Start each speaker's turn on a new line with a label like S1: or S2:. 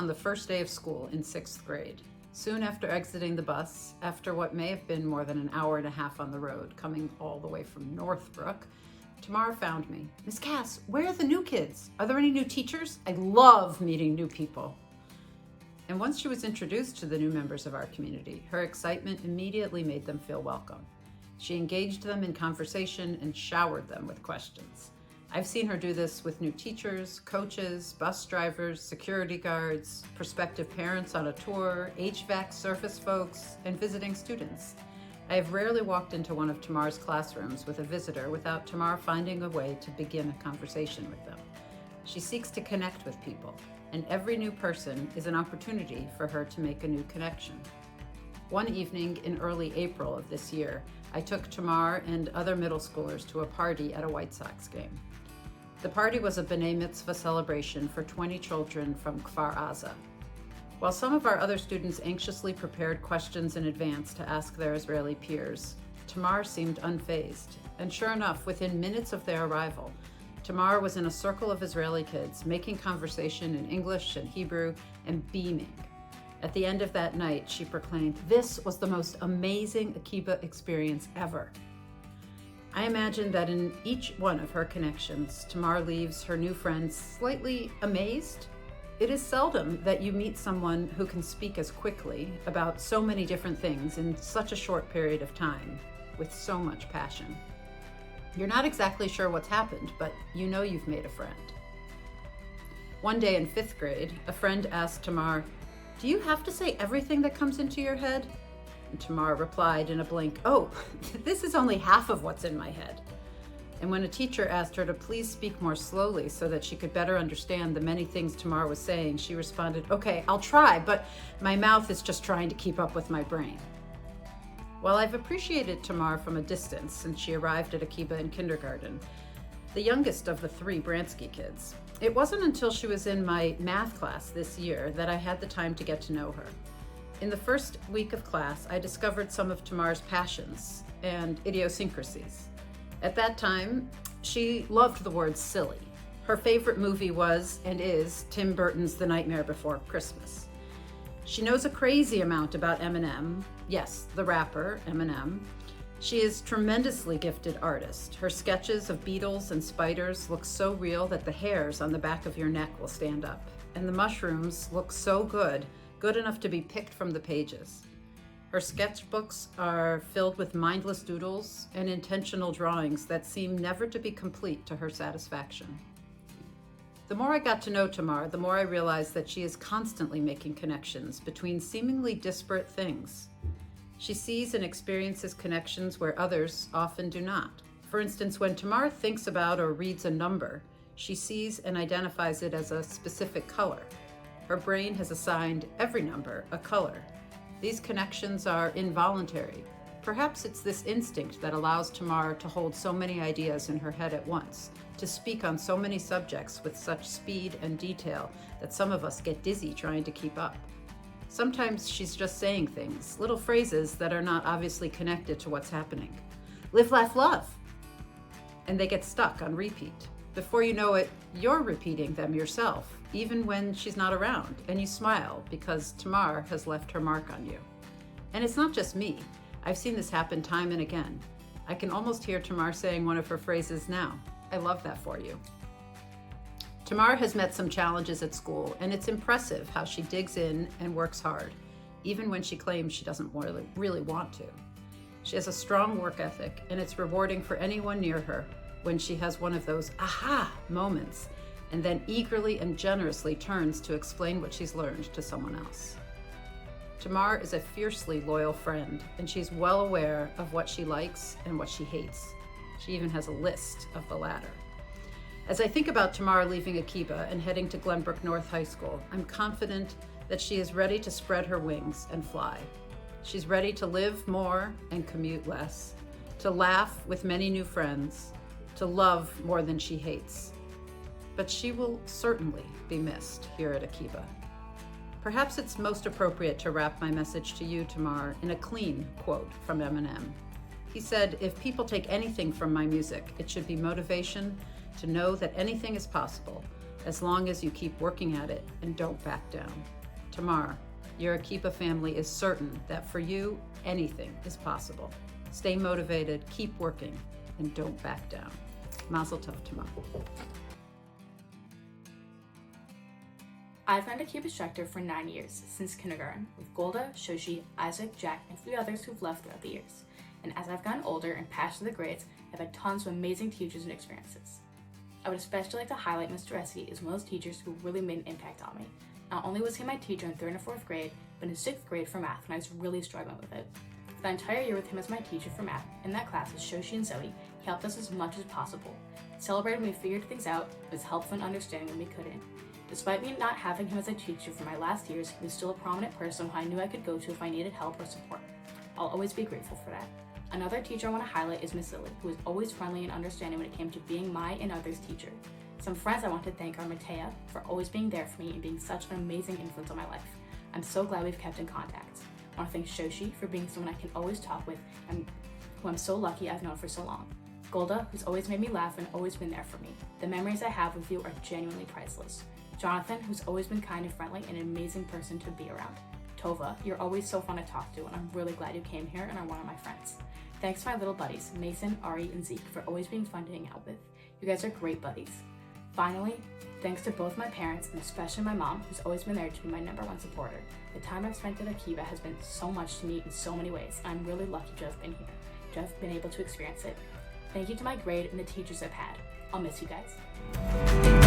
S1: on the first day of school in 6th grade. Soon after exiting the bus, after what may have been more than an hour and a half on the road, coming all the way from Northbrook, Tamar found me. "Miss Cass, where are the new kids? Are there any new teachers? I love meeting new people." And once she was introduced to the new members of our community, her excitement immediately made them feel welcome. She engaged them in conversation and showered them with questions. I've seen her do this with new teachers, coaches, bus drivers, security guards, prospective parents on a tour, HVAC service folks, and visiting students. I have rarely walked into one of Tamar's classrooms with a visitor without Tamar finding a way to begin a conversation with them. She seeks to connect with people, and every new person is an opportunity for her to make a new connection. One evening in early April of this year, I took Tamar and other middle schoolers to a party at a White Sox game. The party was a B'nai Mitzvah celebration for 20 children from Kfar Aza. While some of our other students anxiously prepared questions in advance to ask their Israeli peers, Tamar seemed unfazed. And sure enough, within minutes of their arrival, Tamar was in a circle of Israeli kids, making conversation in English and Hebrew and beaming. At the end of that night, she proclaimed, "This was the most amazing Akiba experience ever." I imagine that in each one of her connections, Tamar leaves her new friends slightly amazed. It is seldom that you meet someone who can speak as quickly about so many different things in such a short period of time with so much passion. You're not exactly sure what's happened, but you know you've made a friend. One day in 5th grade, a friend asked Tamar, "Do you have to say everything that comes into your head?" And Tamar replied in a blink, "Oh, this is only half of what's in my head." And when a teacher asked her to please speak more slowly so that she could better understand the many things Tamar was saying, she responded, "Okay, I'll try, but my mouth is just trying to keep up with my brain." While I've appreciated Tamar from a distance since she arrived at Akiba in kindergarten, the youngest of the 3 Bransky kids, it wasn't until she was in my math class this year that I had the time to get to know her. In the first week of class, I discovered some of Tamar's passions and idiosyncrasies. At that time, she loved the word silly. Her favorite movie was and is Tim Burton's The Nightmare Before Christmas. She knows a crazy amount about Eminem, yes, the rapper Eminem. She is a tremendously gifted artist. Her sketches of beetles and spiders look so real that the hairs on the back of your neck will stand up. And the mushrooms look so good enough to be picked from the pages. Her sketchbooks are filled with mindless doodles and intentional drawings that seem never to be complete to her satisfaction. The more I got to know Tamar, the more I realized that she is constantly making connections between seemingly disparate things. She sees and experiences connections where others often do not. For instance, when Tamar thinks about or reads a number, she sees and identifies it as a specific color. Her brain has assigned every number a color. These connections are involuntary. Perhaps it's this instinct that allows Tamar to hold so many ideas in her head at once, to speak on so many subjects with such speed and detail that some of us get dizzy trying to keep up. Sometimes she's just saying things, little phrases that are not obviously connected to what's happening. Live, laugh, love. And they get stuck on repeat. Before you know it, you're repeating them yourself, even when she's not around, and you smile because Tamar has left her mark on you. And it's not just me. I've seen this happen time and again. I can almost hear Tamar saying one of her phrases now. I love that for you. Tamar has met some challenges at school, and it's impressive how she digs in and works hard, even when she claims she doesn't really want to. She has a strong work ethic, and it's rewarding for anyone near her when she has one of those aha moments and then eagerly and generously turns to explain what she's learned to someone else. Tamar is a fiercely loyal friend, and she's well aware of what she likes and what she hates. She even has a list of the latter. As I think about Tamar leaving Akiba and heading to Glenbrook North High School, I'm confident that she is ready to spread her wings and fly. She's ready to live more and commute less, to laugh with many new friends, to love more than she hates. But she will certainly be missed here at Akiba. Perhaps it's most appropriate to wrap my message to you, Tamar, in a clean quote from Eminem. He said, "If people take anything from my music, it should be motivation to know that anything is possible, as long as you keep working at it and don't back down. Tamar, your Akiba family is certain that for you, anything is possible. Stay motivated, keep working, and don't back down. Mazel tov, Tamar.
S2: I've been a Akiba instructor for 9 years, since kindergarten, with Golda, Shoshi, Isaac, Jack, and 3 others who've left throughout the years. And as I've gotten older and passed through the grades, I've had tons of amazing teachers and experiences. I would especially like to highlight Mr. Essie as one of those teachers who really made an impact on me. Not only was he my teacher in 3rd and 4th grade, but in 6th grade for math when I was really struggling with it. For the entire year with him as my teacher for math, in that class with Shoshi and Zoe, he helped us as much as possible. He celebrated when we figured things out, was helpful in understanding when we couldn't. Despite me not having him as a teacher for my last years, he was still a prominent person who I knew I could go to if I needed help or support. I'll always be grateful for that. Another teacher I want to highlight is Miss Lily, who was always friendly and understanding when it came to being my and others' teacher. Some friends I want to thank are Matea for always being there for me and being such an amazing influence on my life. I'm so glad we've kept in contact. I want to thank Shoshi for being someone I can always talk with and who I'm so lucky I've known for so long. Golda, who's always made me laugh and always been there for me. The memories I have with you are genuinely priceless. Jonathan, who's always been kind and friendly and an amazing person to be around. Tova, you're always so fun to talk to, and I'm really glad you came here and are one of my friends. Thanks to my little buddies, Mason, Ari, and Zeke, for always being fun to hang out with. You guys are great buddies. Finally, thanks to both my parents, and especially my mom, who's always been there to be my #1 supporter. The time I've spent at Akiba has been so much to me in so many ways, and I'm really lucky to have been here, to have been able to experience it. Thank you to my grade and the teachers I've had. I'll miss you guys.